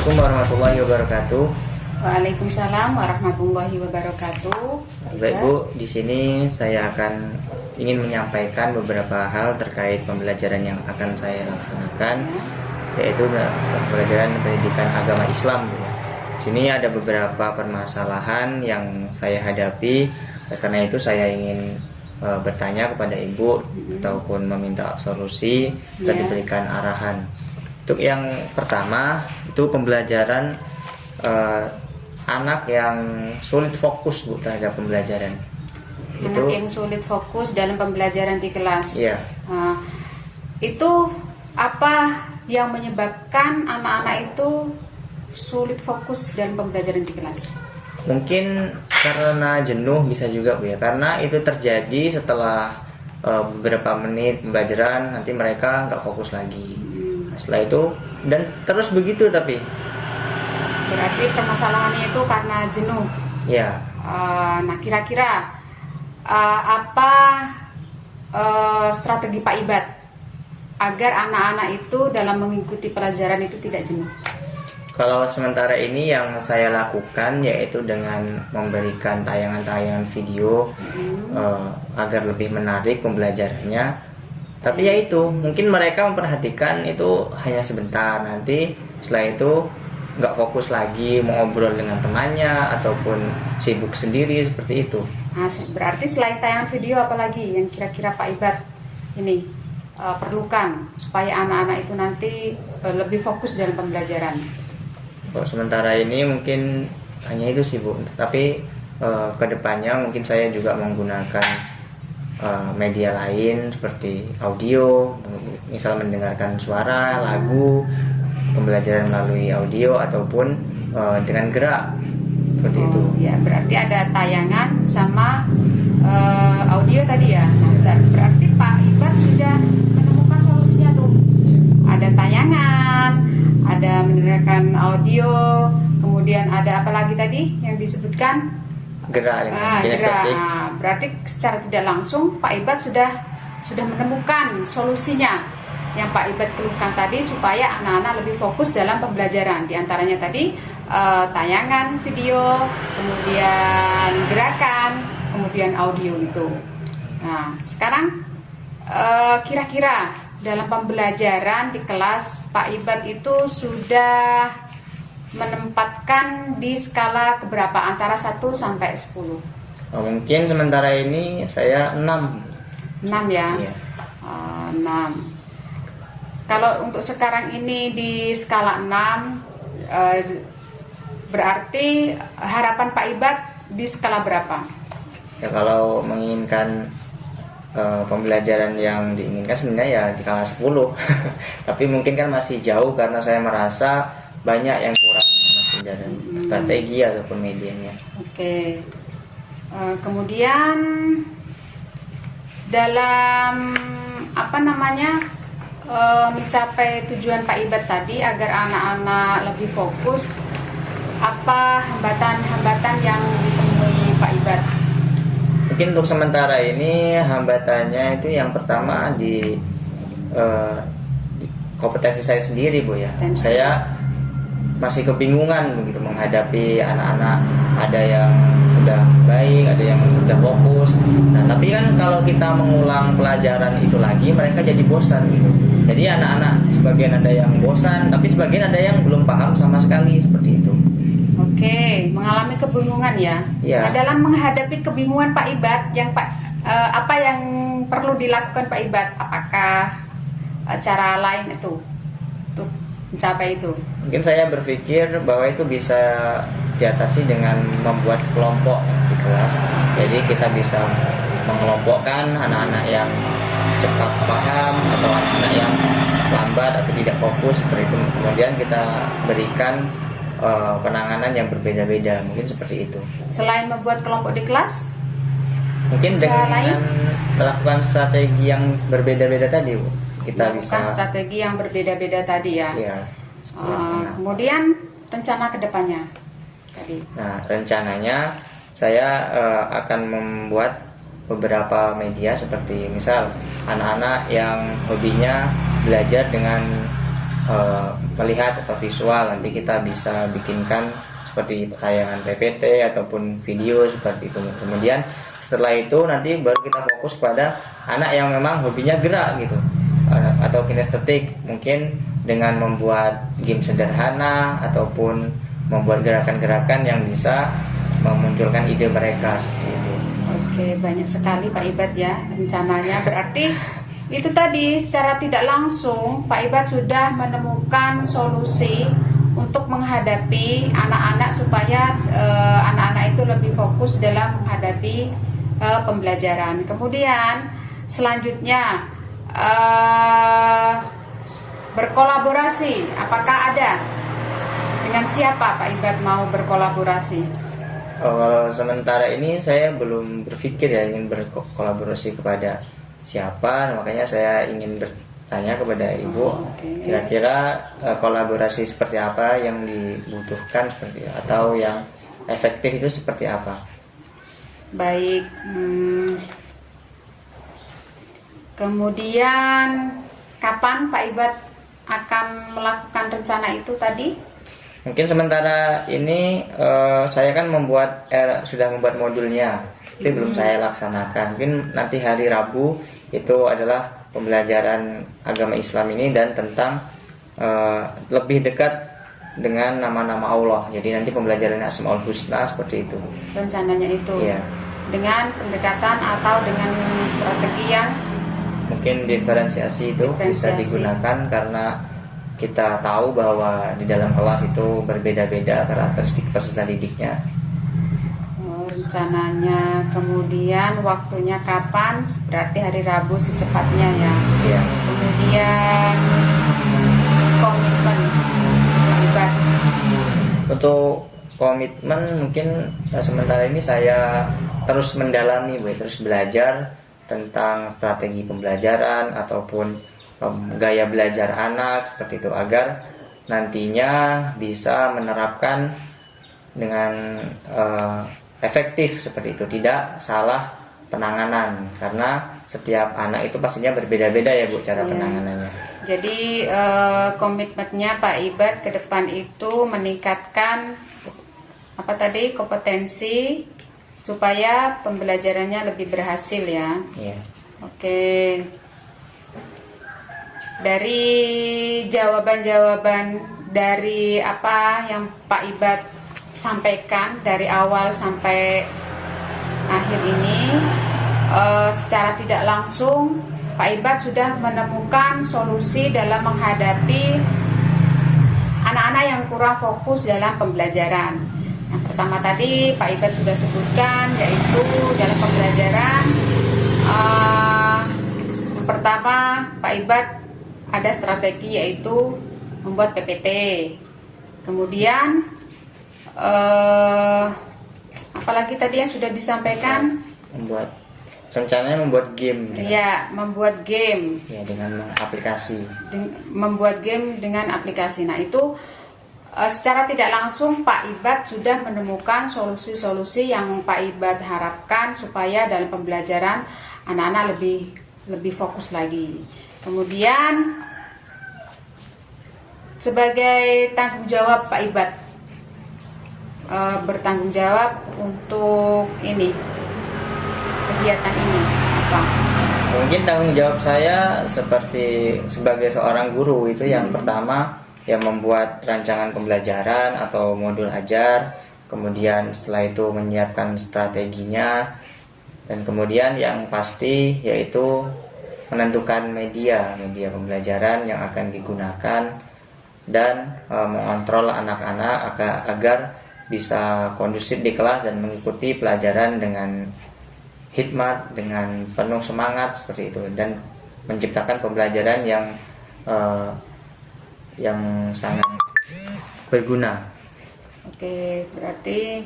Assalamualaikum warahmatullahi wabarakatuh. Waalaikumsalam warahmatullahi wabarakatuh. Baik Bu, di sini saya ingin menyampaikan beberapa hal terkait pembelajaran yang akan saya laksanakan, yaitu pembelajaran pendidikan agama Islam. Di sini ada beberapa permasalahan yang saya hadapi, karena itu saya ingin bertanya kepada Ibu ataupun meminta solusi dan diberikan arahan. Untuk yang pertama itu pembelajaran anak yang sulit fokus Bu terhadap pembelajaran. Anak yang sulit fokus dalam pembelajaran di kelas. Iya. Itu apa yang menyebabkan anak-anak itu sulit fokus dalam pembelajaran di kelas? Mungkin Karena jenuh bisa juga Bu ya, karena itu terjadi setelah beberapa menit pembelajaran nanti mereka nggak fokus lagi. Setelah itu dan terus begitu, tapi berarti permasalahannya itu karena jenuh. ya. Nah, kira-kira apa strategi Pak Ibad agar anak-anak itu dalam mengikuti pelajaran itu tidak jenuh? Kalau sementara ini yang saya lakukan yaitu dengan memberikan tayangan-tayangan video agar lebih menarik pembelajarannya. Tapi ya itu, mungkin mereka memperhatikan itu hanya sebentar, nanti setelah itu nggak fokus lagi, mau ngobrol dengan temannya ataupun sibuk sendiri seperti itu. Nah, berarti selain tayangan video apalagi yang kira-kira Pak Ibad ini perlukan supaya anak-anak itu nanti lebih fokus dalam pembelajaran? Sementara ini mungkin hanya itu sih Bu, tapi kedepannya mungkin saya juga menggunakan media lain seperti audio, misal mendengarkan suara, lagu, pembelajaran melalui audio ataupun dengan gerak seperti itu. Ya, berarti ada tayangan sama audio tadi ya. Nah, berarti Pak Ibad sudah menemukan solusinya tuh. Ada tayangan, ada mendengarkan audio, kemudian ada apa lagi tadi yang disebutkan? Gerak. Gerak. Berarti secara tidak langsung Pak Ibad sudah menemukan solusinya yang Pak Ibad keluhkan tadi supaya anak-anak lebih fokus dalam pembelajaran. Di antaranya tadi tayangan video, kemudian gerakan, kemudian audio itu. Nah, sekarang kira-kira dalam pembelajaran di kelas Pak Ibad itu sudah menempatkan di skala keberapa, antara 1 sampai 10? Mungkin sementara ini saya 6. 6 ya? Iya. 6. Kalau untuk sekarang ini di skala 6, berarti harapan Pak Ibad di skala berapa? Ya, kalau menginginkan pembelajaran yang diinginkan sebenarnya ya di skala 10. Tapi mungkin kan masih jauh karena saya merasa banyak yang kurang masih dalam strategi ataupun medianya. Oke. Kemudian dalam mencapai tujuan Pak Ibad tadi agar anak-anak lebih fokus, apa hambatan-hambatan yang ditemui Pak Ibad? Mungkin untuk sementara ini hambatannya itu yang pertama di kompetensi saya sendiri Bu ya. Saya masih kebingungan begitu menghadapi anak-anak, ada yang sudah baik, ada yang sudah fokus. Nah, tapi kan kalau kita mengulang pelajaran itu lagi, mereka jadi bosan gitu. Jadi anak-anak sebagian ada yang bosan, tapi sebagian ada yang belum paham sama sekali seperti itu. Oke, mengalami kebingungan ya. Ya. Nah, dalam menghadapi kebingungan Pak Ibad, apa yang perlu dilakukan Pak Ibad? Apakah cara lain itu untuk mencapai itu? Mungkin saya berpikir bahwa itu bisa diatasi dengan membuat kelompok di kelas. Jadi kita bisa mengelompokkan anak-anak yang cepat paham atau anak-anak yang lambat atau tidak fokus seperti itu. Kemudian kita berikan penanganan yang berbeda-beda, mungkin seperti itu. Selain membuat kelompok di kelas, mungkin dengan melakukan strategi yang berbeda-beda tadi, Bu, kita bisa strategi yang berbeda-beda tadi ya. Ya. Kemudian rencana kedepannya tadi. Nah, rencananya saya akan membuat beberapa media seperti misal anak-anak yang hobinya belajar dengan melihat atau visual, nanti kita bisa bikinkan seperti tayangan PPT ataupun video seperti itu. Kemudian setelah itu nanti baru kita fokus pada anak yang memang hobinya gerak gitu, atau kinestetik, mungkin dengan membuat game sederhana ataupun membuat gerakan-gerakan yang bisa memunculkan ide mereka seperti itu. Oke, banyak sekali Pak Ibad ya rencananya. Berarti itu tadi secara tidak langsung Pak Ibad sudah menemukan solusi untuk menghadapi anak-anak supaya anak-anak itu lebih fokus dalam menghadapi pembelajaran. Kemudian selanjutnya berkolaborasi, apakah ada? Dengan siapa Pak Ibad mau berkolaborasi? Kalau sementara ini saya belum berpikir ya ingin berkolaborasi kepada siapa, makanya saya ingin bertanya kepada Ibu, kira-kira kolaborasi seperti apa yang dibutuhkan seperti atau yang efektif itu seperti apa? Baik. Kemudian kapan Pak Ibad akan melakukan rencana itu tadi? Mungkin sementara ini saya kan sudah membuat modulnya, itu belum saya laksanakan. Mungkin nanti hari Rabu itu adalah pembelajaran agama Islam ini dan tentang lebih dekat dengan nama-nama Allah. Jadi nanti pembelajarannya Asmaul Husna seperti itu. Rencananya itu. Iya. Dengan pendekatan atau dengan strategi yang mungkin diferensiasi itu bisa digunakan karena kita tahu bahwa di dalam kelas itu berbeda-beda karakteristik peserta didiknya. Rencananya, kemudian waktunya kapan? Berarti hari Rabu secepatnya ya. Iya. Kemudian komitmen Ibad. Untuk komitmen mungkin sementara ini saya terus mendalami, terus belajar tentang strategi pembelajaran ataupun gaya belajar anak seperti itu agar nantinya bisa menerapkan dengan efektif seperti itu, tidak salah penanganan karena setiap anak itu pastinya berbeda-beda ya Bu cara penanganannya. Jadi komitmennya Pak Ibad ke depan itu meningkatkan apa tadi kompetensi supaya pembelajarannya lebih berhasil ya. Iya. Oke. Dari jawaban-jawaban dari apa yang Pak Ibad sampaikan dari awal sampai akhir ini, secara tidak langsung Pak Ibad sudah menemukan solusi dalam menghadapi anak-anak yang kurang fokus dalam pembelajaran. Yang pertama tadi Pak Ibad sudah sebutkan, yaitu dalam pembelajaran yang pertama Pak Ibad ada strategi yaitu membuat PPT. Kemudian apalagi tadi yang sudah disampaikan? Rencananya membuat game. Iya, membuat game. Ya, dengan aplikasi. Membuat game dengan aplikasi. Nah, itu secara tidak langsung Pak Ibad sudah menemukan solusi-solusi yang Pak Ibad harapkan supaya dalam pembelajaran anak-anak lebih fokus lagi. Kemudian sebagai tanggung jawab Pak Ibad bertanggung jawab untuk ini kegiatan ini apa? Mungkin tanggung jawab saya sebagai seorang guru itu yang pertama yang membuat rancangan pembelajaran atau modul ajar, kemudian setelah itu menyiapkan strateginya, dan kemudian yang pasti yaitu menentukan media pembelajaran yang akan digunakan dan mengontrol anak-anak agar bisa kondusif di kelas dan mengikuti pelajaran dengan hikmat, dengan penuh semangat seperti itu, dan menciptakan pembelajaran yang sangat berguna. Oke, berarti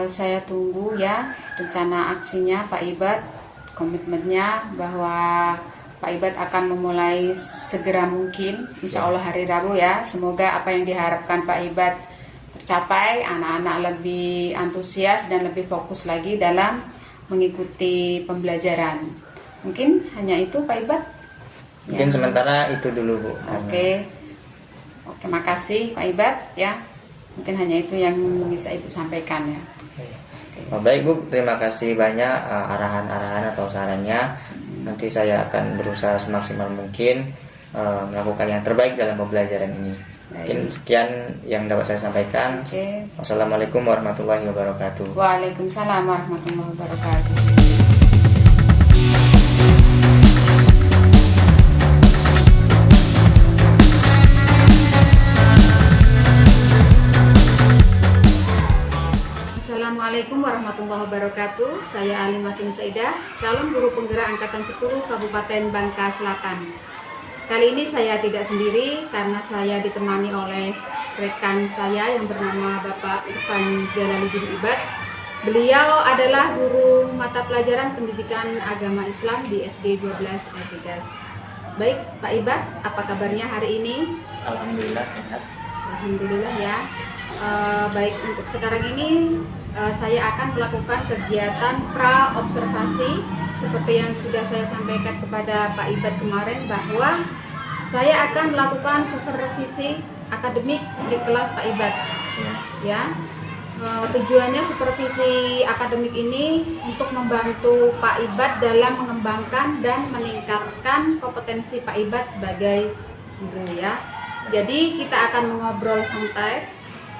saya tunggu ya rencana aksinya Pak Ibad, komitmennya bahwa Pak Ibad akan memulai segera mungkin, insya Allah hari Rabu ya. Semoga apa yang diharapkan Pak Ibad tercapai, anak-anak lebih antusias dan lebih fokus lagi dalam mengikuti pembelajaran. Mungkin hanya itu Pak Ibad. Mungkin Ya. sementara itu dulu Bu. Oke. Oke, makasih Pak Ibad ya. Mungkin hanya itu yang bisa Ibu sampaikan ya. Oh, baik Bu, terima kasih banyak arahan-arahan atau sarannya. Nanti saya akan berusaha semaksimal mungkin melakukan yang terbaik dalam pembelajaran ini. Mungkin sekian yang dapat saya sampaikan. Oke. Wassalamualaikum warahmatullahi wabarakatuh. Waalaikumsalam warahmatullahi wabarakatuh. Assalamualaikum warahmatullahi wabarakatuh. Saya Alimatun Saidah, calon guru penggerak Angkatan 10 Kabupaten Bangka Selatan. Kali ini saya tidak sendiri karena saya ditemani oleh rekan saya yang bernama Bapak Irfan Jalaluddin Ibad. Beliau adalah guru mata pelajaran pendidikan agama Islam di SD 12 Ortigas. Baik, Pak Ibad, apa kabarnya hari ini? Alhamdulillah sehat. Alhamdulillah ya. Baik, untuk sekarang ini saya akan melakukan kegiatan pra-observasi seperti yang sudah saya sampaikan kepada Pak Ibad kemarin, bahwa saya akan melakukan supervisi akademik di kelas Pak Ibad. Ya, tujuannya supervisi akademik ini untuk membantu Pak Ibad dalam mengembangkan dan meningkatkan kompetensi Pak Ibad sebagai guru ya. Jadi kita akan mengobrol santai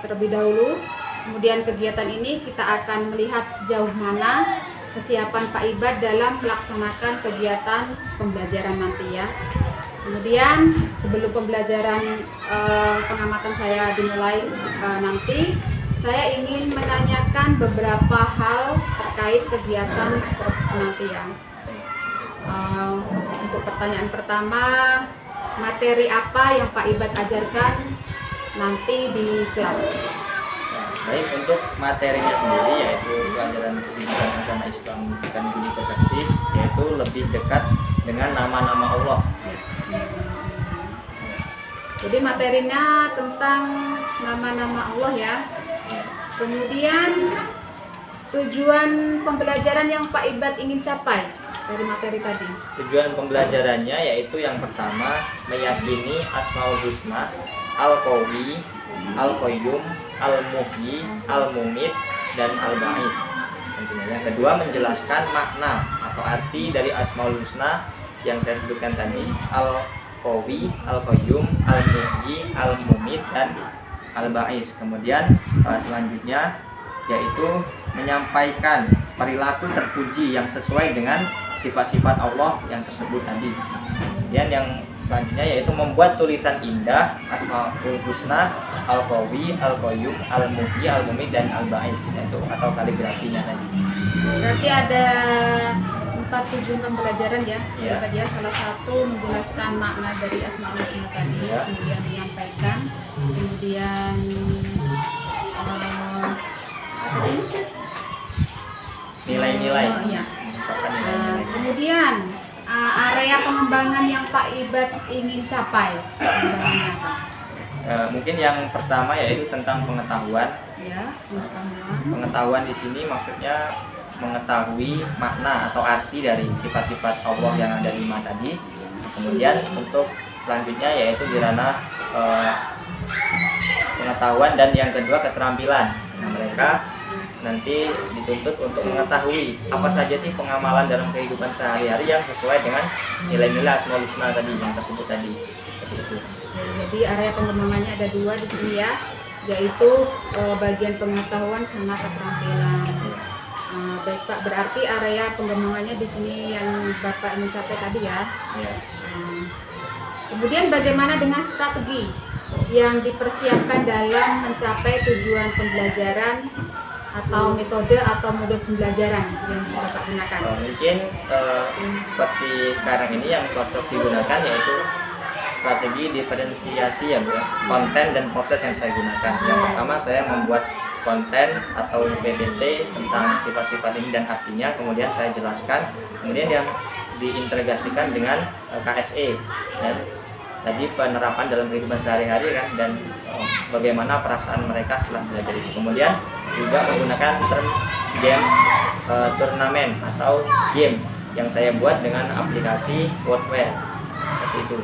terlebih dahulu. Kemudian kegiatan ini kita akan melihat sejauh mana kesiapan Pak Ibad dalam melaksanakan kegiatan pembelajaran nanti ya. Kemudian sebelum pembelajaran pengamatan saya dimulai nanti, saya ingin menanyakan beberapa hal terkait kegiatan supervisi nanti ya. Untuk pertanyaan pertama, materi apa yang Pak Ibad ajarkan nanti di kelas? Baik, untuk materinya sendiri yaitu pelajaran pendidikan agama Islam bukan budi pekerti, yaitu lebih dekat dengan nama-nama Allah. Jadi materinya tentang nama-nama Allah ya. Kemudian tujuan pembelajaran yang Pak Ibad ingin capai dari materi tadi. Tujuan pembelajarannya yaitu yang pertama meyakini Asmaul Husna, Al-Qawi, Al-Qayyum, Al-Muhyi, Al-Mumit, dan Al-Ba'is. Tentunya. Yang kedua menjelaskan makna atau arti dari Asmaul Husna yang saya sebutkan tadi, Al-Qawi, Al-Qayyum, Al-Muhyi, Al-Mumit, dan Al-Ba'is. Kemudian selanjutnya yaitu menyampaikan perilaku terpuji yang sesuai dengan sifat-sifat Allah yang tersebut tadi. Kemudian yang selanjutnya yaitu membuat tulisan indah Asmaul Husna, Al-Qawi, Al-Qayyum, Al-Muhyi, Al-Mumit, dan Al-Ba'is, yaitu atau kaligrafinya tadi. Berarti ada 4 tujuan pembelajaran ya. Ya. Ya, salah satu menjelaskan makna dari Asmaul Husna tadi, Ya. kemudian menyampaikan, kemudian Nilai-nilai. Oh, iya. Merupakan nilai-nilai. Kemudian area pengembangan yang Pak Ibad ingin capai, pengembangannya apa? Mungkin yang pertama yaitu tentang pengetahuan. Ya, pengetahuan. Pengetahuan di sini maksudnya mengetahui makna atau arti dari sifat-sifat Allah yang ada 5 tadi. Kemudian untuk selanjutnya yaitu di ranah pengetahuan, dan yang kedua keterampilan. Nah, mereka nanti dituntut untuk mengetahui apa saja sih pengamalan dalam kehidupan sehari-hari yang sesuai dengan nilai-nilai Asmaul Husna tadi yang tersebut tadi. Seperti itu. Jadi area pengembangannya ada 2 di sini ya, yaitu bagian pengetahuan sama keterampilan. Baik Pak, berarti area pengembangannya di sini yang Bapak ingin capai tadi ya. Ya. Kemudian bagaimana dengan strategi yang dipersiapkan dalam mencapai tujuan pembelajaran atau metode atau mode pembelajaran yang Bapak gunakan? Mungkin seperti sekarang ini yang cocok digunakan yaitu strategi diferensiasi ya Bu, ya. Konten dan proses yang saya gunakan. Yang pertama saya membuat konten atau PPT tentang sifat-sifat ini dan artinya, kemudian saya jelaskan, kemudian yang diintegrasikan dengan KSE dan tadi penerapan dalam kehidupan sehari-hari kan, dan bagaimana perasaan mereka setelah belajar itu. Kemudian juga menggunakan term games turnamen atau game yang saya buat dengan aplikasi Wordware. seperti itu.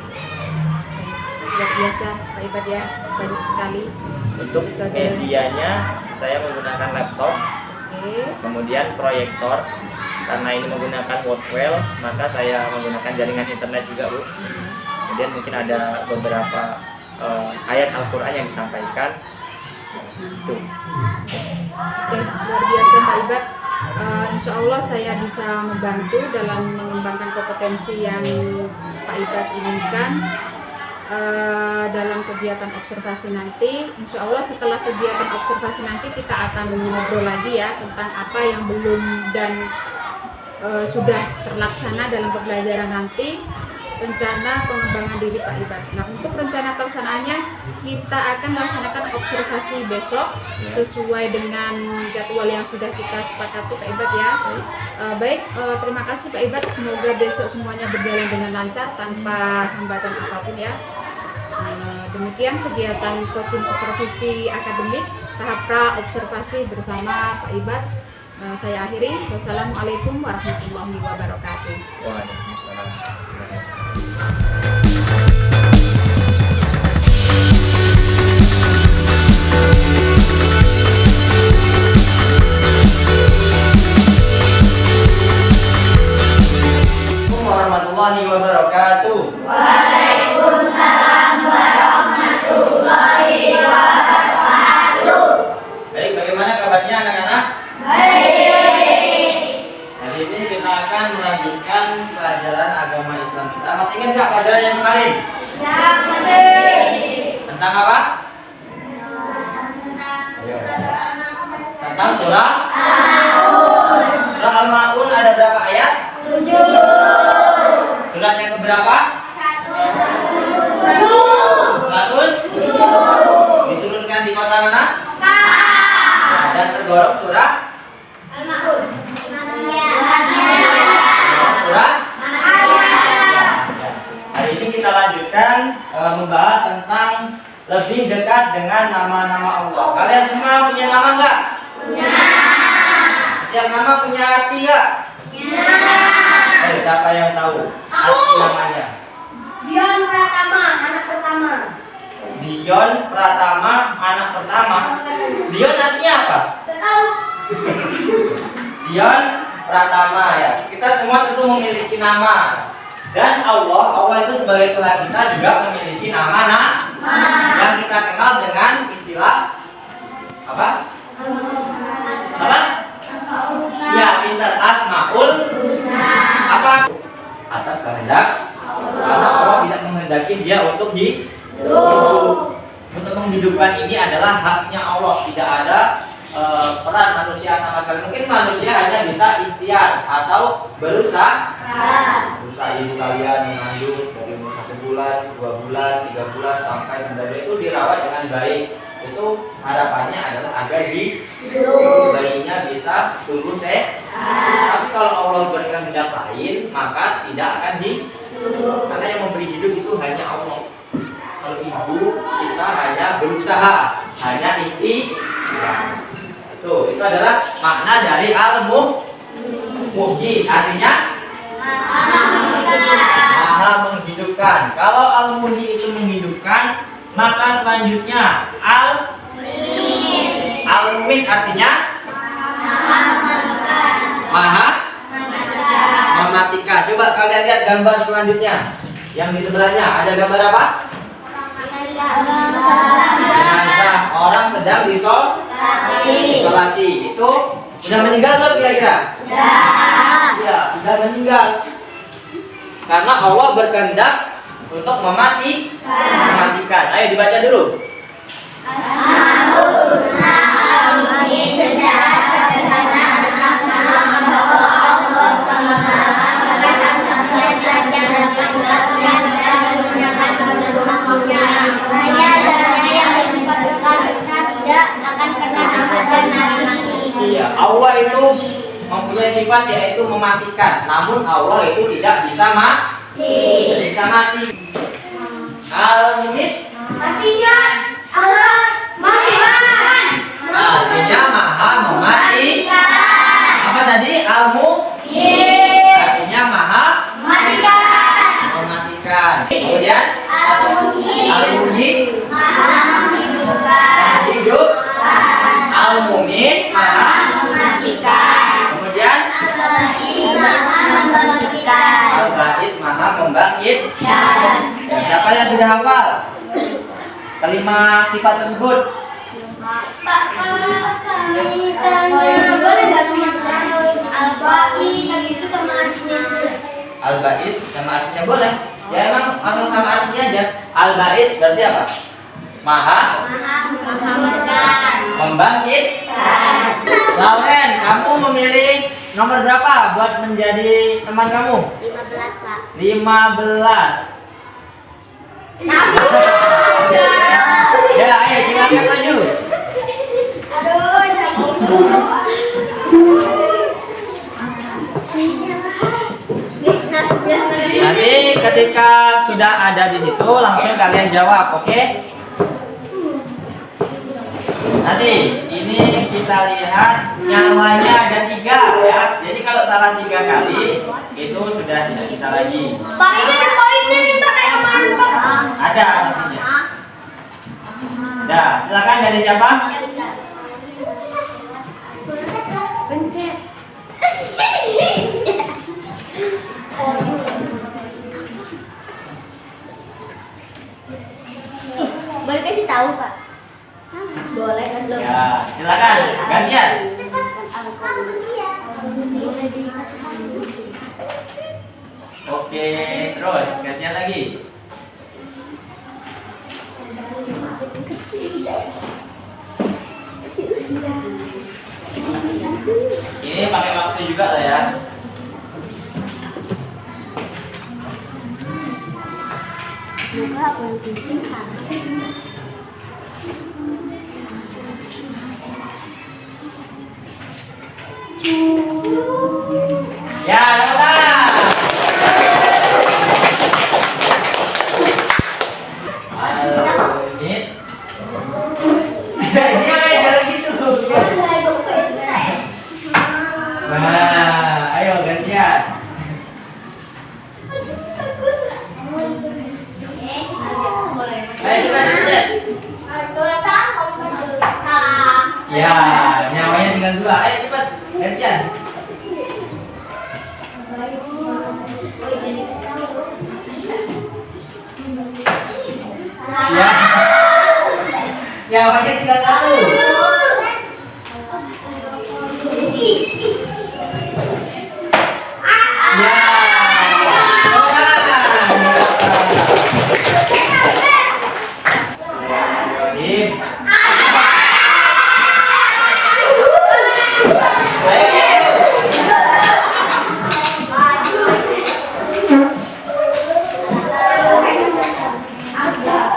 Luar biasa Pak Ibad ya, banyak sekali. Untuk medianya saya menggunakan laptop, kemudian proyektor. Karena ini menggunakan Wordwell, maka saya menggunakan jaringan internet juga, Bu. Kemudian mungkin ada beberapa ayat Al-Quran yang disampaikan. Tuh. Oke, luar biasa Pak Ibad. Insya Allah saya bisa membantu dalam mengembangkan kompetensi yang Pak Ibad inginkan dalam kegiatan observasi nanti. Insya Allah setelah kegiatan observasi nanti kita akan ngobrol lagi ya tentang apa yang belum dan sudah terlaksana dalam pembelajaran nanti, rencana pengembangan diri Pak Ibad. Nah, untuk rencana pelaksanaannya kita akan melaksanakan observasi besok sesuai dengan jadwal yang sudah kita sepakati Pak Ibad ya. Baik, terima kasih Pak Ibad. Semoga besok semuanya berjalan dengan lancar tanpa hambatan apapun ya. Demikian kegiatan coaching supervisi akademik tahap pra observasi bersama Pak Ibad. Saya akhiri. Wassalamualaikum warahmatullahi wabarakatuh. Waalaikumsalam. Warahmatullahi wabarakatuh. Waalaikumsalam warahmatullahi wabarakatuh. Baik, bagaimana kabarnya anak-anak? Baik. Hari ini kita akan melanjutkan pelajaran agama Islam kita. Masih ingat nggak pelajaran yang kemarin? Tentang apa? Ayo. Tentang surah Al-Maun. Surah Al-Maun ada berapa ayat? 7. Surat yang keberapa? 100. Diturunkan di kota mana? Dan tergolong surah Al-Maun. surah. Hari ini kita lanjutkan membahas tentang lebih dekat dengan nama-nama Allah. Kalian semua punya nama enggak? Punya. Setiap nama punya arti enggak? Punya. Siapa yang tahu arti namanya? Dion Pratama, anak pertama. Dion Pratama, anak pertama. Dion artinya apa? Tahu. Dion Pratama ya. Kita semua tentu memiliki nama. Dan Allah itu sebagai Tuhan kita juga memiliki nama yang kita kenal dengan istilah apa? Apa? Ya, pintar, Asmaul apa? Atas kehendak karena Allah tidak menghendaki dia untuk hidup. Untuk menghidupkan ini adalah haknya Allah. Tidak ada peran manusia sama sekali. Mungkin manusia hanya bisa ikhtiar atau berusaha ibu kalian mengandung dari umur 1 bulan, 2 bulan, 3 bulan sampai 9 bulan itu dirawat dengan baik. Itu harapannya adalah agar bayinya bisa tumbuh sehat. Tapi kalau Allah berkehendak lain, maka tidak akan hidup. Karena yang memberi hidup itu hanya Allah. Kalau ibu kita hanya berusaha, hanya ikhtiar. Itu adalah makna dari al-muhyi, artinya maha menghidupkan. Kalau al-muhyi itu menghidupkan, maka selanjutnya al-mumit artinya maha mematikan. Coba kalian lihat gambar selanjutnya. Yang di sebelahnya ada gambar apa? Jenazah orang sedang disolati. Itu sudah meninggal belum kira-kira? Ya, sudah meninggal. Karena Allah berkehendak untuk mematikan. Ayo dibaca dulu. Iya, Allah itu mempunyai sifat yaitu mematikan. Namun Allah itu tidak bisa mati. Al-Mumit Allah matikan. artinya maha mematikan. Apa tadi? Al-Mumit artinya maha mematikan. kalian sudah hafal kelima sifat tersebut? Pak, kalau misalnya boleh nggak al-ba'is itu sama artinya? Al-ba'is sama artinya boleh. Ya emang langsung sama artinya aja. Al-ba'is berarti apa? Maha membangkit. Lauren, kamu memilih nomor berapa buat menjadi teman kamu? 15, Pak. 15. Ya, ayo silakan maju. Nanti ketika sudah ada di situ langsung kalian jawab, oke? Nanti ini kita lihat nyawanya ada 3 ya. Jadi kalau salah 3 kali itu sudah tidak bisa lagi. Pak, ini ada poinnya nih, Pak, kayak kemarin, Pak. Ada nantinya. Dah, silakan dari siapa? Pencet. Boleh kasih tahu, Pak? Boleh kasih tahu. Ya, silakan. Gantian. Boleh dikasih tahu. Oke, terus gantian lagi. Ini pakai waktu juga lah ya. Juga penting kan. Ya, teman-teman. Ini. Dia kayak jalan gitu. Nah, ayo gantian. Ayo coba gantian. Ya, nyawanya tinggal 2. Ayo cepat gantian. Ya. Nyawanya tinggal 1. Ya. Dim.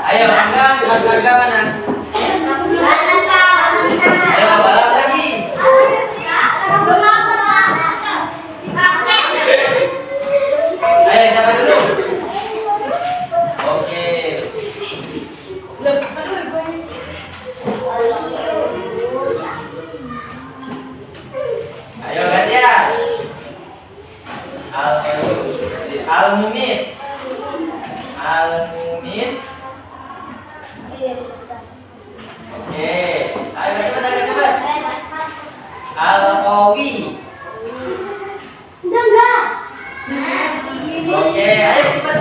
Ayo, Mas Angga mana? Ayo balap lagi. Ayo siapa dulu? Oke. Ayo gantian. Al-Mumin. Al-Mumin. Oke. Ayo cepat. Al-Qawi. Oke, ayo cepat.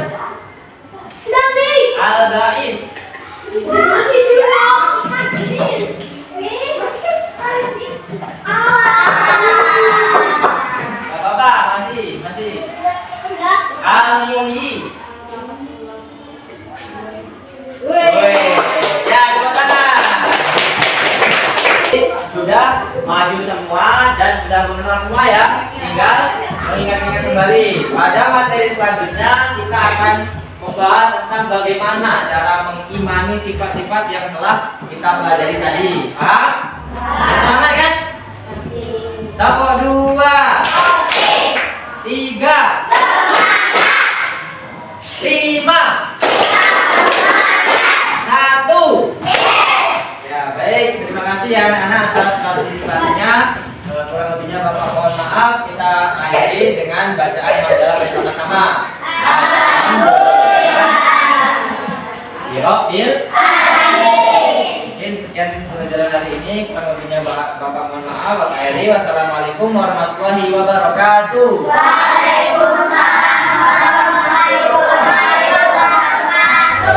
Al-Ba'is. Gak apa-apa, masih. Al-Muhyi. Woi, ya tepuk tangan. Sudah maju semua dan sudah mengenal semua ya. Tinggal mengingat-ingat kembali. Pada materi selanjutnya kita akan membahas tentang bagaimana cara mengimani sifat-sifat yang telah kita pelajari tadi. Paham? Semangat kan? Tepuk 2, 3, 5, 1. Ya baik, terima kasih ya anak-anak atas partisipasinya. Kurang lebihnya Bapak mohon maaf. Kita akhiri dengan bacaan majalah bersama-sama. Alhamdulillah. Mungkin sekian pelajaran hari ini. Kurang lebihnya Bapak mohon maaf. Bapak akhiri. Wassalamualaikum warahmatullahi wabarakatuh. Waalaikumsalam warahmatullahi wabarakatuh.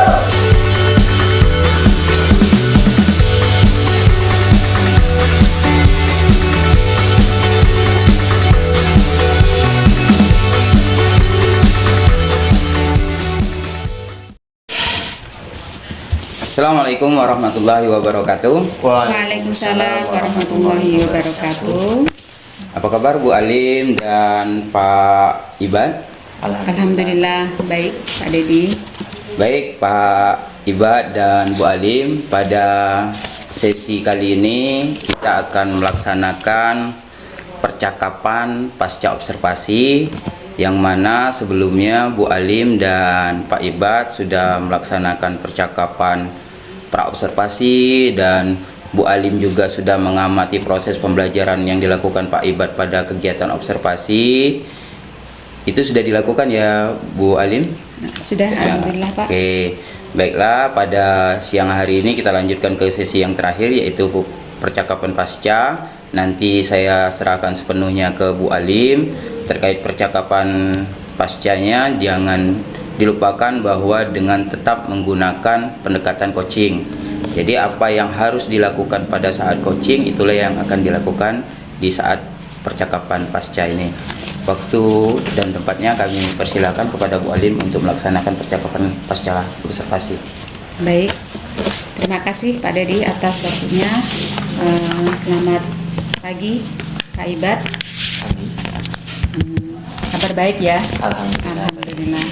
Assalamualaikum warahmatullahi wabarakatuh. Waalaikumsalam warahmatullahi wabarakatuh. Apa kabar Bu Alim dan Pak Ibad? Alhamdulillah baik Pak Dedi. Baik Pak Ibad dan Bu Alim, pada sesi kali ini kita akan melaksanakan percakapan pasca observasi, yang mana sebelumnya Bu Alim dan Pak Ibad sudah melaksanakan percakapan pra-observasi, dan Bu Alim juga sudah mengamati proses pembelajaran yang dilakukan Pak Ibad pada kegiatan observasi. Itu sudah dilakukan ya Bu Alim? Sudah, alhamdulillah Pak. Oke, baiklah, pada siang hari ini kita lanjutkan ke sesi yang terakhir, yaitu percakapan pasca. Nanti saya serahkan sepenuhnya ke Bu Alim. Terkait percakapan pascanya, jangan dilupakan bahwa dengan tetap menggunakan pendekatan coaching. Jadi apa yang harus dilakukan pada saat coaching, itulah yang akan dilakukan di saat percakapan pasca ini. Waktu dan tempatnya kami persilakan kepada Bu Alim untuk melaksanakan percakapan pasca observasi. Baik, terima kasih Pak Dedi atas waktunya. Selamat pagi Pak Ibad. Kabar baik ya? Alhamdulillah.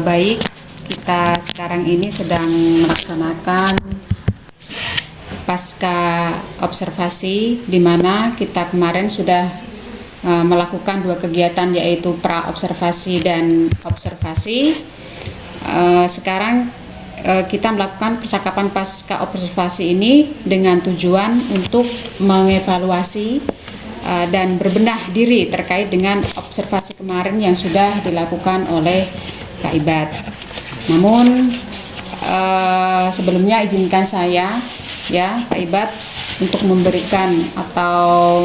Baik, kita sekarang ini sedang melaksanakan pasca observasi, di mana kita kemarin sudah melakukan dua kegiatan, yaitu pra observasi dan observasi. Sekarang kita melakukan percakapan pasca observasi ini dengan tujuan untuk mengevaluasi dan berbenah diri terkait dengan observasi kemarin yang sudah dilakukan oleh Pak Ibad. Namun sebelumnya izinkan saya ya Pak Ibad untuk memberikan atau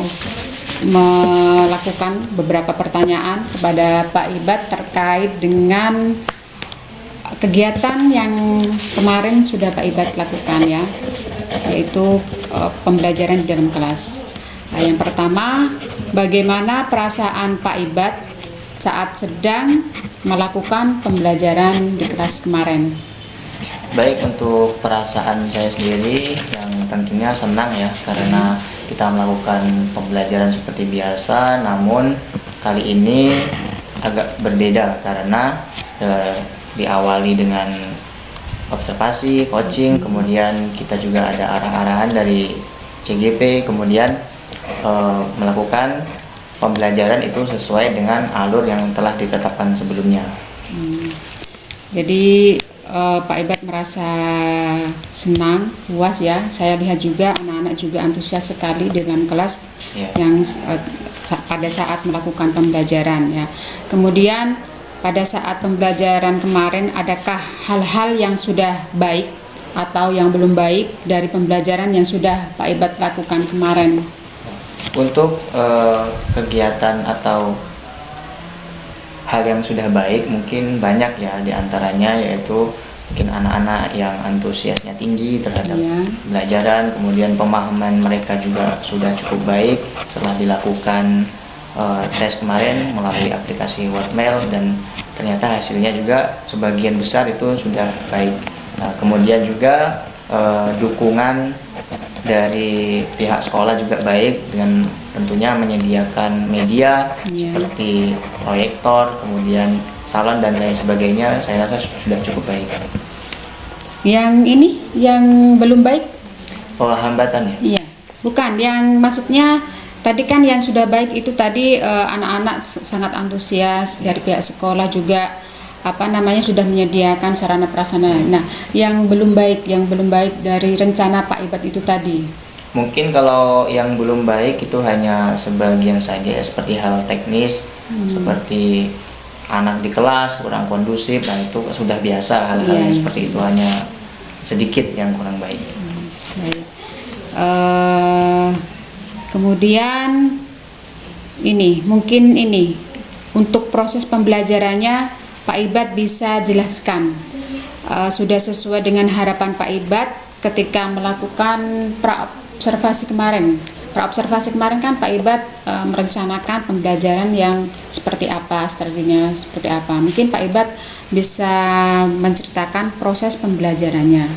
melakukan beberapa pertanyaan kepada Pak Ibad terkait dengan kegiatan yang kemarin sudah Pak Ibad lakukan ya, yaitu pembelajaran di dalam kelas. Nah, yang pertama, bagaimana perasaan Pak Ibad saat sedang melakukan pembelajaran di kelas kemarin? Baik, untuk perasaan saya sendiri yang tentunya senang ya, karena kita melakukan pembelajaran seperti biasa, namun kali ini agak berbeda karena diawali dengan observasi, coaching, kemudian kita juga ada arah-arahan dari CGP, kemudian melakukan pembelajaran itu sesuai dengan alur yang telah ditetapkan sebelumnya. Jadi Pak Ibad merasa senang, puas ya. Saya lihat juga anak-anak juga antusias sekali dalam kelas yang pada saat melakukan pembelajaran ya. Kemudian pada saat pembelajaran kemarin, adakah hal-hal yang sudah baik atau yang belum baik dari pembelajaran yang sudah Pak Ibad lakukan kemarin? Untuk kegiatan atau hal yang sudah baik mungkin banyak ya, diantaranya yaitu mungkin anak-anak yang antusiasnya tinggi terhadap pembelajaran, kemudian pemahaman mereka juga sudah cukup baik setelah dilakukan tes kemarin melalui aplikasi Wordmail, dan ternyata hasilnya juga sebagian besar itu sudah baik. Nah, kemudian juga dukungan dari pihak sekolah juga baik, dengan tentunya menyediakan media seperti proyektor, kemudian salon dan lain sebagainya. Saya rasa sudah cukup baik. Yang ini yang belum baik? Oh, hambatan ya? Iya, bukan. Yang maksudnya tadi kan yang sudah baik itu tadi anak-anak sangat antusias, dari pihak sekolah juga sudah menyediakan sarana prasarana. Nah, yang belum baik dari rencana Pak Ibad itu tadi. Mungkin kalau yang belum baik itu hanya sebagian saja ya, seperti hal teknis, seperti anak di kelas kurang kondusif, dan itu sudah biasa hal-hal yang seperti itu, hanya sedikit yang kurang baik. Baik. Kemudian mungkin untuk proses pembelajarannya Pak Ibad bisa jelaskan, sudah sesuai dengan harapan Pak Ibad ketika melakukan pra-observasi kemarin praobservasi kemarin kan Pak Ibad merencanakan pembelajaran yang seperti apa, strateginya seperti apa. Mungkin Pak Ibad bisa menceritakan proses pembelajarannya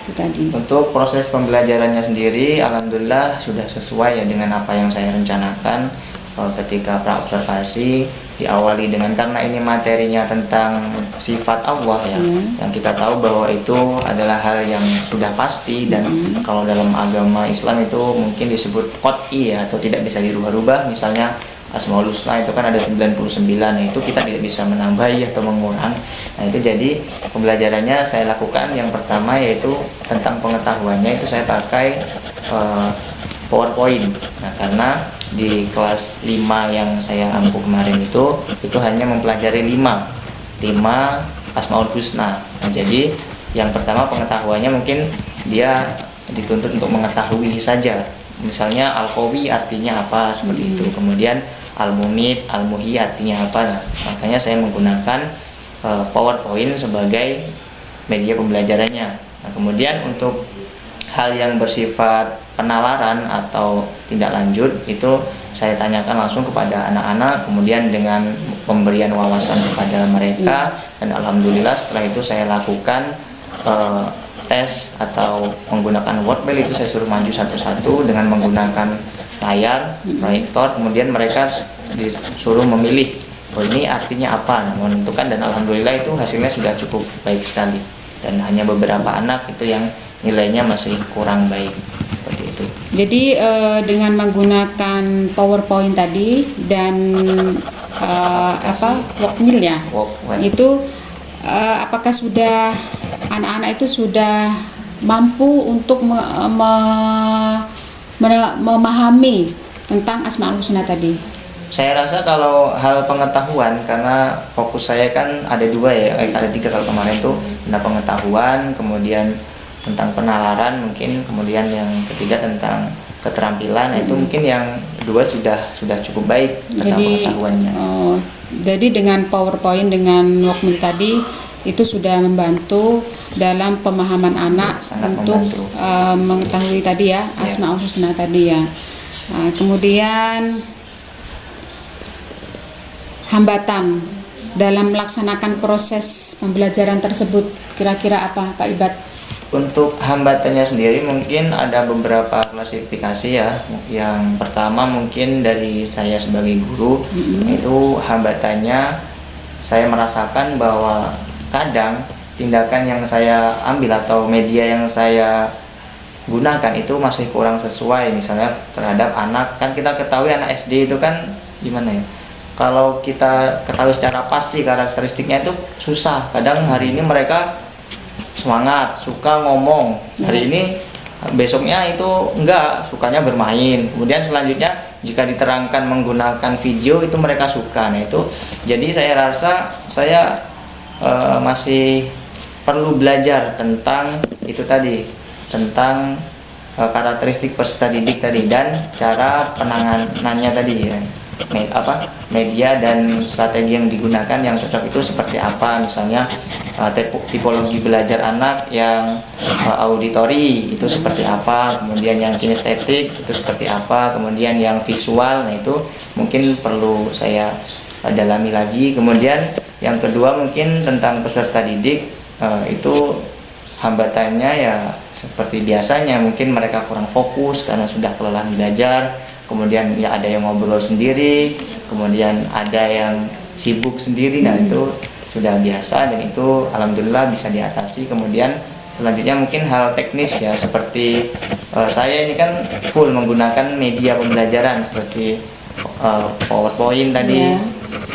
itu tadi. Untuk proses pembelajarannya sendiri, alhamdulillah sudah sesuai ya dengan apa yang saya rencanakan. Ketika praobservasi diawali dengan, karena ini materinya tentang sifat Allah ya, yang kita tahu bahwa itu adalah hal yang sudah pasti, dan kalau dalam agama Islam itu mungkin disebut qat'i ya, atau tidak bisa dirubah-rubah. Misalnya Asmaul Husna itu kan ada 99, nah itu kita tidak bisa menambahi atau mengurang. Nah itu jadi pembelajarannya saya lakukan yang pertama yaitu tentang pengetahuannya itu saya pakai PowerPoint. Nah karena di kelas 5 yang saya ampu kemarin itu hanya mempelajari 5 Asmaul Husna. Nah jadi yang pertama pengetahuannya mungkin dia dituntut untuk mengetahui saja. Misalnya Al-Qawi artinya apa, seperti itu. Kemudian Al-Mumit, Al-Muhyi artinya apa. Nah, makanya saya menggunakan PowerPoint sebagai media pembelajarannya. Nah, kemudian untuk hal yang bersifat penalaran atau tindak lanjut itu saya tanyakan langsung kepada anak-anak, kemudian dengan pemberian wawasan kepada mereka, dan alhamdulillah setelah itu saya lakukan tes atau menggunakan Wordpad. Itu saya suruh maju satu-satu dengan menggunakan layar proyektor, kemudian mereka disuruh memilih ini artinya apa, nah, menentukan, dan alhamdulillah itu hasilnya sudah cukup baik sekali, dan hanya beberapa anak itu yang nilainya masih kurang baik, seperti itu. Jadi dengan menggunakan PowerPoint tadi dan Workmill ya, itu apakah sudah anak-anak itu sudah mampu untuk memahami tentang Asmaul Husna tadi? Saya rasa kalau hal pengetahuan, karena fokus saya kan ada 2 ya, ada 3 kalau kemarin tuh, tentang pengetahuan, kemudian tentang penalaran mungkin, kemudian yang ketiga tentang keterampilan. Nah, itu mungkin yang 2 sudah cukup baik tentang pengetahuannya. Jadi dengan PowerPoint dengan Workmill tadi itu sudah membantu dalam pemahaman anak untuk mengetahui tadi ya Asmaul Husna tadi ya. Nah, kemudian hambatan dalam melaksanakan proses pembelajaran tersebut kira-kira apa Pak Ibad? Untuk hambatannya sendiri mungkin ada beberapa klasifikasi ya. Yang pertama mungkin dari saya sebagai guru, itu hambatannya saya merasakan bahwa kadang tindakan yang saya ambil atau media yang saya gunakan itu masih kurang sesuai. Misalnya terhadap anak, kan kita ketahui anak SD itu kan gimana ya, kalau kita ketahui secara pasti karakteristiknya itu susah. Kadang hari ini mereka semangat, suka ngomong, hari ini besoknya itu enggak, sukanya bermain. Kemudian selanjutnya jika diterangkan menggunakan video itu mereka suka. Nah itu jadi saya rasa saya masih perlu belajar tentang itu tadi, tentang karakteristik peserta didik tadi, dan cara penanganannya tadi ya. Media dan strategi yang digunakan yang cocok itu seperti apa. Misalnya tipologi belajar anak yang auditori itu seperti apa, kemudian yang kinestetik itu seperti apa, kemudian yang visual, nah itu mungkin perlu saya dalami lagi. Kemudian yang kedua mungkin tentang peserta didik, itu hambatannya ya seperti biasanya, mungkin mereka kurang fokus karena sudah kelelahan belajar. Kemudian ya ada yang ngobrol sendiri, kemudian ada yang sibuk sendiri. Nah itu sudah biasa dan itu alhamdulillah bisa diatasi. Kemudian selanjutnya mungkin hal teknis ya, seperti saya ini kan full menggunakan media pembelajaran seperti PowerPoint tadi,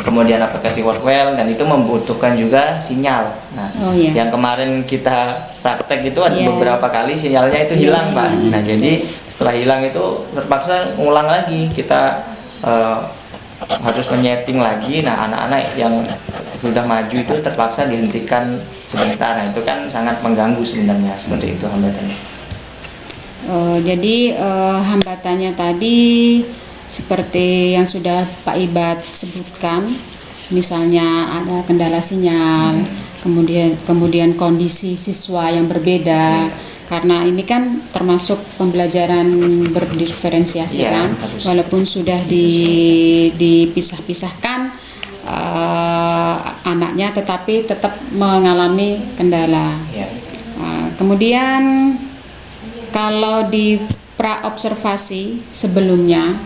kemudian aplikasi Workwell, dan itu membutuhkan juga sinyal. Nah yang kemarin kita praktek itu ada beberapa kali sinyalnya itu hilang Pak. Nah jadi setelah hilang itu terpaksa ngulang lagi, kita harus menyeting lagi. Nah anak-anak yang sudah maju itu terpaksa dihentikan sebentar. Nah itu kan sangat mengganggu sebenarnya, seperti itu hambatannya. Jadi hambatannya tadi seperti yang sudah Pak Ibad sebutkan, misalnya ada kendala sinyal, kemudian kondisi siswa yang berbeda, karena ini kan termasuk pembelajaran berdiferensiasi Iya, kan, harus. walaupun sudah dipisah-pisahkan anaknya, tetapi tetap mengalami kendala. Ya. Kemudian kalau di praobservasi sebelumnya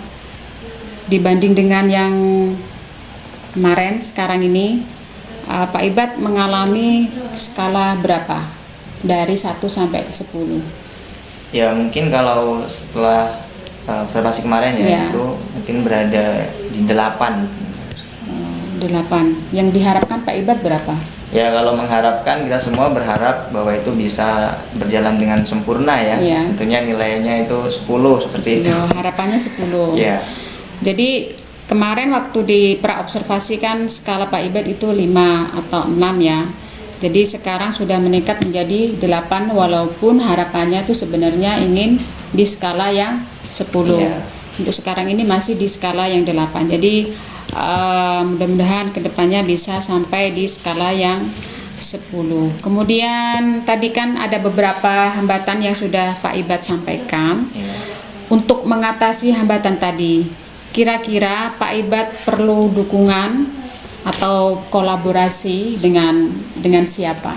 dibanding dengan yang kemarin sekarang ini, Pak Ibad mengalami skala berapa? Dari 1 sampai 10. Ya mungkin kalau setelah observasi kemarin ya, Iya. itu mungkin berada di 8. 8. Yang diharapkan Pak Ibad berapa? Ya kalau mengharapkan, kita semua berharap bahwa itu bisa berjalan dengan sempurna ya. Iya. Tentunya nilainya itu 10 seperti itu. Harapannya 10. Ya. Jadi kemarin waktu di praobservasi kan skala Pak Ibad itu 5 atau 6 ya. Jadi sekarang sudah meningkat menjadi 8, walaupun harapannya itu sebenarnya ingin di skala yang 10. Iya. Untuk sekarang ini masih di skala yang 8. Jadi mudah-mudahan kedepannya bisa sampai di skala yang 10. Kemudian tadi kan ada beberapa hambatan yang sudah Pak Ibad sampaikan. Ya. Untuk mengatasi hambatan tadi, kira-kira Pak Ibad perlu dukungan atau kolaborasi dengan siapa?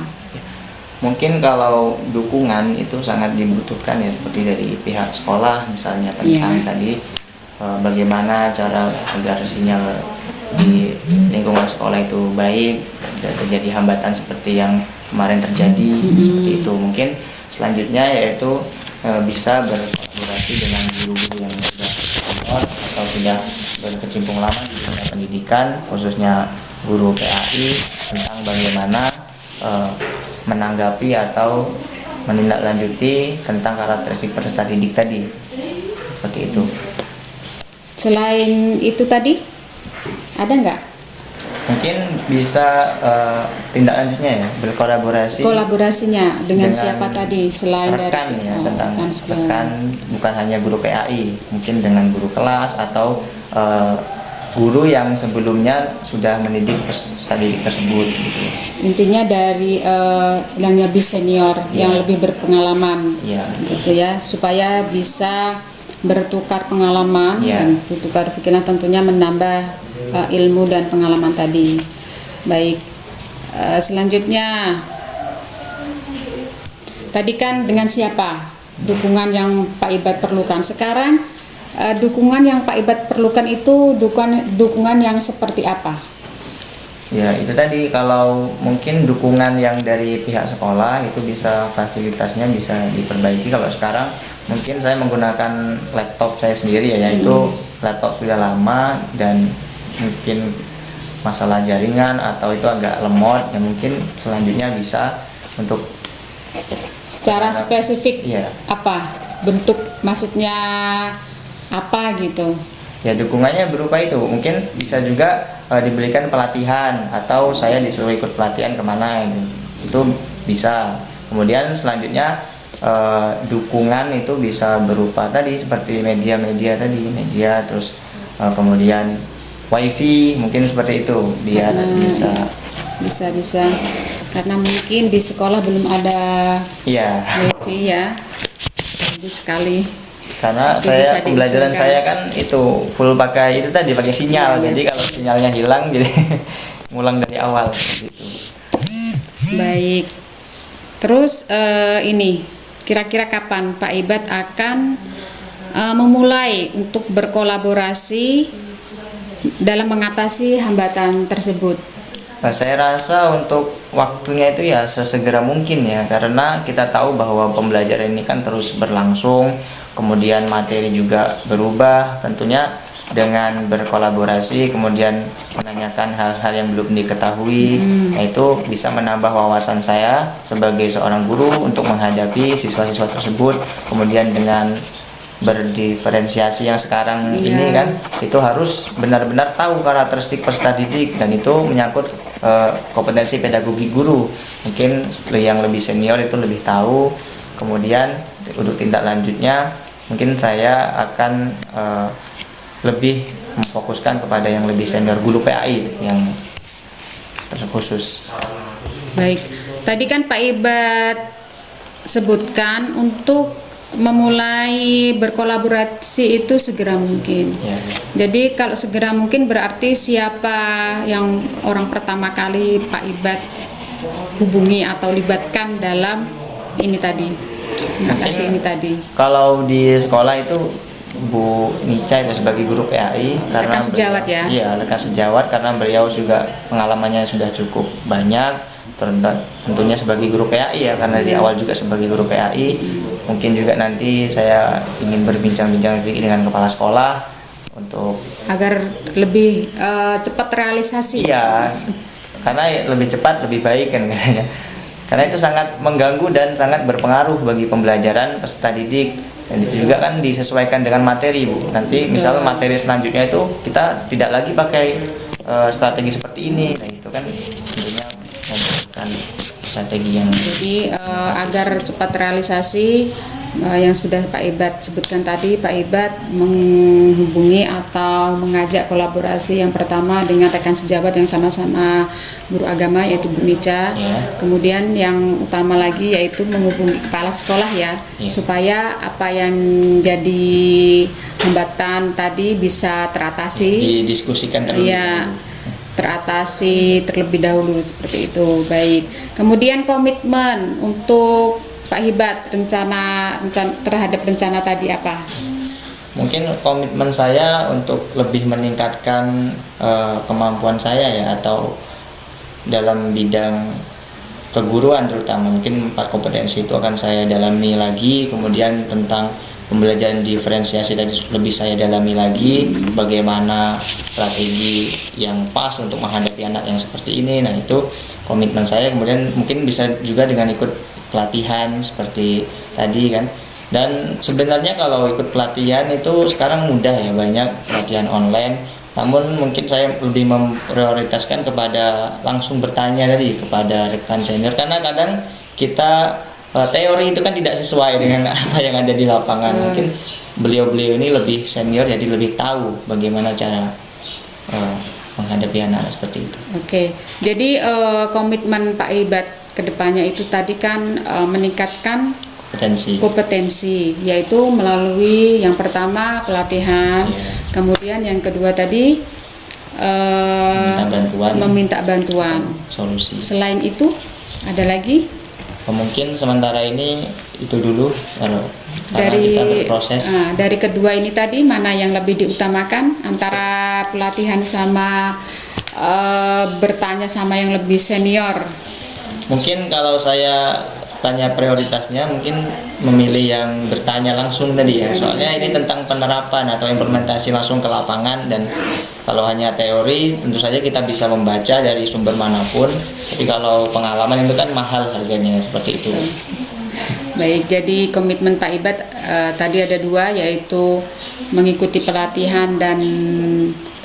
Mungkin kalau dukungan itu sangat dibutuhkan ya, seperti dari pihak sekolah misalnya tentang Iya. tadi bagaimana cara agar sinyal di lingkungan sekolah itu baik, tidak terjadi hambatan seperti yang kemarin terjadi. Seperti itu. Mungkin selanjutnya yaitu bisa berkolaborasi dengan guru-guru yang sudah senior atau sudah berkecimpung lama di dunia pendidikan, khususnya guru PAI, tentang bagaimana menanggapi atau menindaklanjuti tentang karakteristik peserta didik tadi. Seperti itu. Selain itu tadi, ada nggak Mungkin bisa tindak lanjutnya ya, berkolaborasi kolaborasinya dengan siapa tadi selain rekan dari ya, tentang rekan sejauh. rekan, bukan hanya guru PAI, mungkin dengan guru kelas atau guru yang sebelumnya sudah mendidik peserta didik tersebut gitu. Intinya dari yang lebih senior, yang Iya. lebih berpengalaman, Iya. gitu ya, supaya bisa bertukar pengalaman Iya. dan bertukar pikiran, tentunya menambah ilmu dan pengalaman tadi. Baik, selanjutnya tadi kan dengan siapa dukungan yang Pak Ibad perlukan. Sekarang dukungan yang Pak Ibad perlukan itu dukungan yang seperti apa? Ya itu tadi, kalau mungkin dukungan yang dari pihak sekolah itu bisa fasilitasnya bisa diperbaiki. Kalau sekarang mungkin saya menggunakan laptop saya sendiri ya, yaitu laptop sudah lama dan mungkin masalah jaringan atau itu agak lemot, ya mungkin selanjutnya bisa untuk Secara spesifik Iya. apa bentuk, maksudnya apa gitu? Ya dukungannya berupa itu, mungkin bisa juga diberikan pelatihan atau saya disuruh ikut pelatihan kemana itu bisa. Kemudian selanjutnya dukungan itu bisa berupa tadi seperti media terus kemudian wifi, mungkin seperti itu biar bisa karena mungkin di sekolah belum ada iya. wifi ya, jadi sekali. Karena Itu bisa saya pembelajaran diusulkan. saya kan itu full pakai itu tadi, pakai sinyal. Iya. Jadi kalau sinyalnya hilang jadi ngulang dari awal gitu. Baik. Terus ini kira-kira kapan Pak Ibad akan memulai untuk berkolaborasi dalam mengatasi hambatan tersebut? Nah, saya rasa untuk waktunya itu ya sesegera mungkin ya, karena kita tahu bahwa pembelajaran ini kan terus berlangsung, kemudian materi juga berubah. Tentunya dengan berkolaborasi kemudian menanyakan hal-hal yang belum diketahui, itu bisa menambah wawasan saya sebagai seorang guru untuk menghadapi siswa-siswa tersebut. Kemudian dengan berdiferensiasi yang sekarang Iya. ini kan, itu harus benar-benar tahu karakteristik peserta didik, dan itu menyangkut kompetensi pedagogi guru. Mungkin yang lebih senior itu lebih tahu. Kemudian untuk tindak lanjutnya mungkin saya akan lebih memfokuskan kepada yang lebih senior, guru PAI yang terkhusus. Baik, tadi kan Pak Ibad sebutkan untuk memulai berkolaborasi itu segera mungkin. Ya. Jadi kalau segera mungkin berarti siapa yang orang pertama kali Pak Ibad hubungi atau libatkan dalam ini tadi, mengatasi ini tadi. Kalau di sekolah itu Bu Nica itu sebagai guru PAI karena Rekan sejawat ya? Iya, rekan sejawat karena beliau juga pengalamannya sudah cukup banyak, tentunya sebagai guru PAI ya, karena di awal juga sebagai guru PAI. Mungkin juga nanti saya ingin berbincang-bincang dengan kepala sekolah untuk Agar lebih cepat realisasi. iya, karena lebih cepat lebih baik kan katanya. Karena itu sangat mengganggu dan sangat berpengaruh bagi pembelajaran peserta didik. Dan itu juga kan disesuaikan dengan materi, Bu. Nanti misalnya materi selanjutnya itu kita tidak lagi pakai strategi seperti ini. Nah, itu kan tentunya membutuhkan strategi yang Jadi agar cepat realisasi yang sudah Pak Ibad sebutkan tadi, Pak Ibad menghubungi atau mengajak kolaborasi yang pertama dengan rekan sejawat yang sama-sama guru agama yaitu Bu Nica. Ya. Kemudian yang utama lagi yaitu menghubungi kepala sekolah ya, supaya apa yang jadi hambatan tadi bisa teratasi. didiskusikan terlebih Iya, dahulu. teratasi terlebih dahulu seperti itu. Baik. Kemudian komitmen untuk Pak Ibad rencana terhadap rencana tadi apa? Mungkin komitmen saya untuk lebih meningkatkan kemampuan saya ya, atau dalam bidang keguruan terutama. Mungkin 4 kompetensi itu akan saya dalami lagi. Kemudian tentang pembelajaran diferensiasi tadi lebih saya dalami lagi, bagaimana strategi yang pas untuk menghadapi anak yang seperti ini. Nah, itu komitmen saya. Kemudian mungkin bisa juga dengan ikut pelatihan seperti tadi kan. Dan sebenarnya kalau ikut pelatihan itu sekarang mudah ya, banyak pelatihan online. Namun mungkin saya lebih memprioritaskan kepada langsung bertanya tadi kepada rekan senior, karena kadang kita teori itu kan tidak sesuai dengan apa yang ada di lapangan. Mungkin beliau-beliau ini lebih senior, jadi lebih tahu bagaimana cara menghadapi anak seperti itu. Oke, jadi komitmen Pak Ibad kedepannya itu tadi kan meningkatkan kompetensi, yaitu melalui yang pertama pelatihan, kemudian yang kedua tadi meminta bantuan. Solusi. Selain itu ada lagi? Mungkin sementara ini itu dulu karena Dari kita berproses. dari kedua ini tadi mana yang lebih diutamakan antara pelatihan sama bertanya sama yang lebih senior? Mungkin kalau saya tanya prioritasnya, mungkin memilih yang bertanya langsung tadi ya. Soalnya ini tentang penerapan atau implementasi langsung ke lapangan, dan kalau hanya teori tentu saja kita bisa membaca dari sumber manapun. Tapi kalau pengalaman itu kan mahal harganya, seperti itu. Baik, jadi komitmen Pak Ibad tadi ada 2, yaitu mengikuti pelatihan dan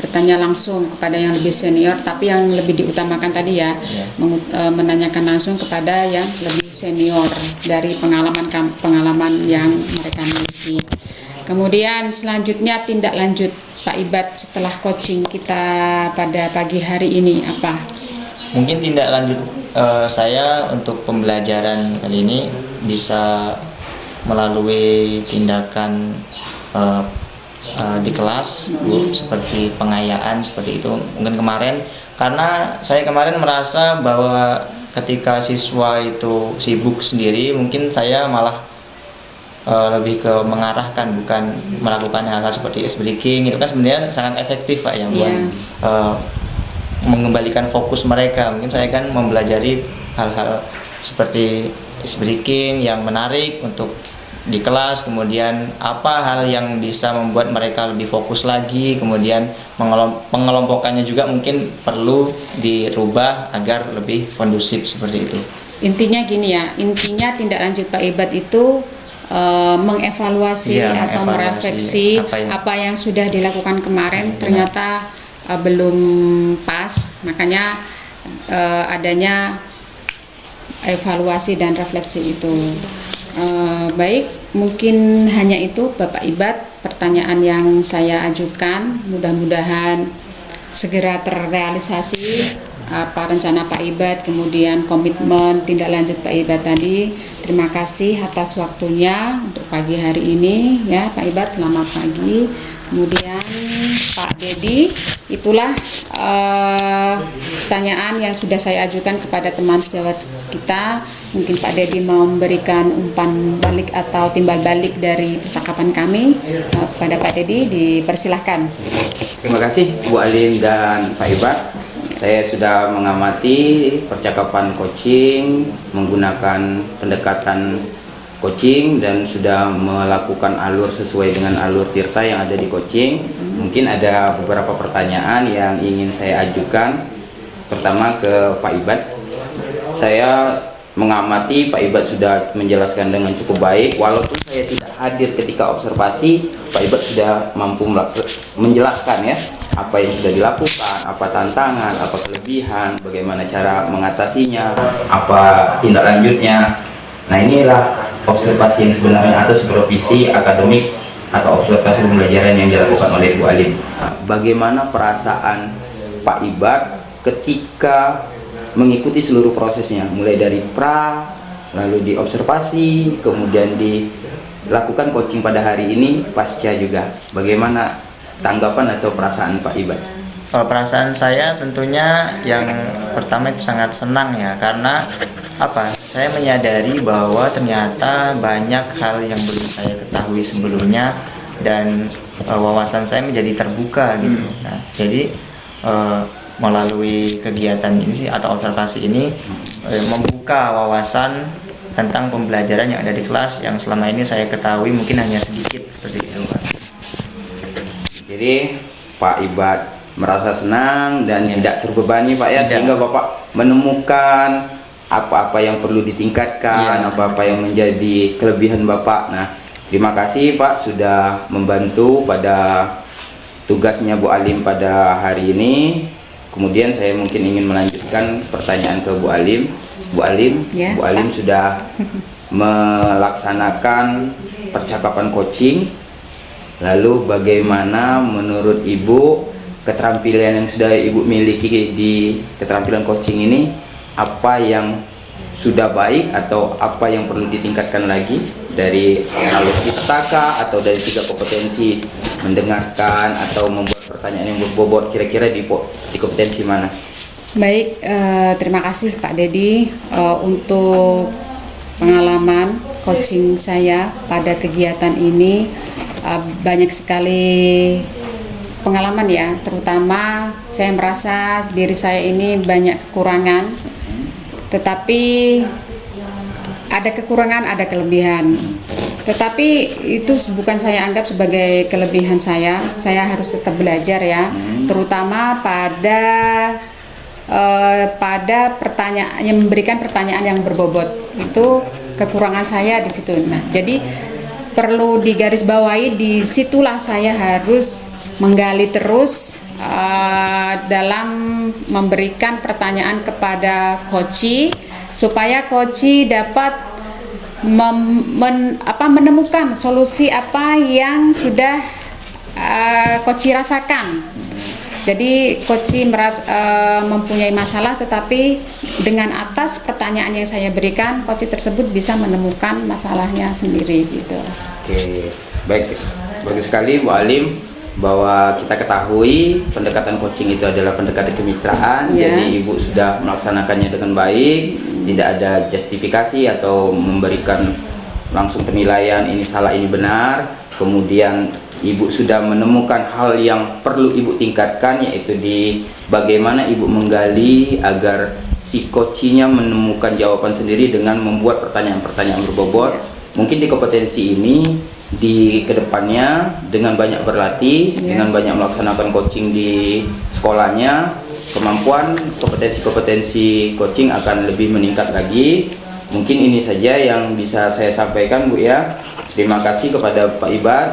bertanya langsung kepada yang lebih senior, tapi yang lebih diutamakan tadi ya, menanyakan langsung kepada yang lebih senior dari pengalaman yang mereka miliki. Kemudian selanjutnya tindak lanjut Pak Ibad setelah coaching kita pada pagi hari ini apa? Mungkin tindak lanjut saya untuk pembelajaran kali ini bisa melalui tindakan di kelas, Bu, seperti pengayaan seperti itu. Mungkin kemarin, karena saya kemarin merasa bahwa ketika siswa itu sibuk sendiri, mungkin saya malah lebih ke mengarahkan, bukan melakukan hal-hal seperti ice breaking. Itu kan sebenarnya sangat efektif Pak ya, buat mengembalikan fokus mereka. Mungkin saya kan mempelajari hal-hal seperti ice breaking yang menarik untuk di kelas, kemudian apa hal yang bisa membuat mereka lebih fokus lagi, kemudian pengelompokannya juga mungkin perlu dirubah agar lebih kondusif seperti itu. Intinya gini ya, intinya tindak lanjut Pak Ibad itu mengevaluasi atau merefleksi apa yang sudah dilakukan kemarin ternyata belum pas, makanya adanya evaluasi dan refleksi itu. Baik, mungkin hanya itu Bapak Ibad pertanyaan yang saya ajukan, mudah-mudahan segera terrealisasi apa rencana Pak Ibad, kemudian komitmen tindak lanjut Pak Ibad tadi. Terima kasih atas waktunya untuk pagi hari ini ya Pak Ibad, selamat pagi. Kemudian Pak Dedi, itulah pertanyaan yang sudah saya ajukan kepada teman sejawat kita. Mungkin Pak Dedi mau memberikan umpan balik atau timbal balik dari percakapan kami kepada Pak Dedi, dipersilahkan. Terima kasih Bu Alim dan Pak Ibad. Saya sudah mengamati percakapan coaching menggunakan pendekatan coaching dan sudah melakukan alur sesuai dengan alur tirta yang ada di coaching. Mungkin ada beberapa pertanyaan yang ingin saya ajukan. Pertama ke Pak Ibad. Saya mengamati Pak Ibad sudah menjelaskan dengan cukup baik. Walaupun saya tidak hadir ketika observasi, Pak Ibad sudah mampu menjelaskan ya apa yang sudah dilakukan, apa tantangan, apa kelebihan, bagaimana cara mengatasinya, apa tindak lanjutnya. Nah, inilah observasi yang sebenarnya atau supervisi akademik atau observasi pembelajaran yang dilakukan oleh Bu Alim. Bagaimana perasaan Pak Ibad ketika mengikuti seluruh prosesnya, mulai dari pra, lalu diobservasi, kemudian dilakukan coaching pada hari ini, pasca juga. Bagaimana tanggapan atau perasaan Pak Ibad? Kalau perasaan saya tentunya yang pertama itu sangat senang ya, karena saya menyadari bahwa ternyata banyak hal yang belum saya ketahui sebelumnya dan wawasan saya menjadi terbuka gitu. Nah, jadi melalui kegiatan ini atau observasi ini membuka wawasan tentang pembelajaran yang ada di kelas yang selama ini saya ketahui mungkin hanya sedikit seperti itu, Pak. Jadi Pak Ibad merasa senang dan tidak terbebani Pak ya, sehingga Bapak menemukan apa-apa yang perlu ditingkatkan, apa-apa yang menjadi kelebihan Bapak. Nah, terima kasih Pak sudah membantu pada tugasnya Bu Alim pada hari ini. Kemudian saya mungkin ingin melanjutkan pertanyaan ke Bu Alim. Bu Alim, Bu Alim sudah melaksanakan percakapan coaching. Lalu bagaimana menurut Ibu keterampilan yang sudah Ibu miliki di keterampilan coaching ini, apa yang sudah baik atau apa yang perlu ditingkatkan lagi dari alur pitaka atau dari 3 kompetensi mendengarkan atau membuat pertanyaan yang berbobot, kira-kira di kompetensi mana? Baik, terima kasih Pak Dedi untuk pengalaman coaching saya pada kegiatan ini. Banyak sekali pengalaman ya, terutama saya merasa diri saya ini banyak kekurangan, tetapi ada kekurangan, ada kelebihan. Tetapi itu bukan saya anggap sebagai kelebihan saya harus tetap belajar ya, terutama pada pertanyaan yang memberikan pertanyaan yang berbobot, itu kekurangan saya di situ. Nah, jadi perlu digarisbawahi, disitulah saya harus menggali terus dalam memberikan pertanyaan kepada coach, supaya coach dapat menemukan solusi apa yang sudah coach rasakan. Jadi coach mempunyai masalah, tetapi dengan atas pertanyaan yang saya berikan, coach tersebut bisa menemukan masalahnya sendiri gitu. Oke, baik, bagus sekali Bu Alim, bahwa kita ketahui pendekatan coaching itu adalah pendekatan kemitraan. Jadi Ibu sudah melaksanakannya dengan baik, tidak ada justifikasi atau memberikan langsung penilaian ini salah ini benar. Kemudian Ibu sudah menemukan hal yang perlu Ibu tingkatkan, yaitu di bagaimana Ibu menggali agar si coachnya menemukan jawaban sendiri dengan membuat pertanyaan-pertanyaan berbobot. Mungkin di kompetensi ini di kedepannya dengan banyak berlatih, dengan banyak melaksanakan coaching di sekolahnya, kemampuan kompetensi coaching akan lebih meningkat lagi. Mungkin ini saja yang bisa saya sampaikan Bu ya. Terima kasih kepada Pak Ibad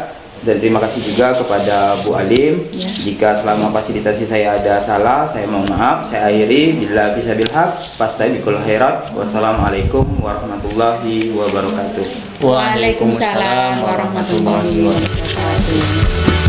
dan terima kasih juga kepada Bu Alim. Jika selama fasilitasi saya ada salah, saya mohon maaf. Saya akhiri bila bisa bilhaq, fastabiqul khairat. Wassalamualaikum warahmatullahi wabarakatuh. Waalaikumsalam warahmatullahi wabarakatuh.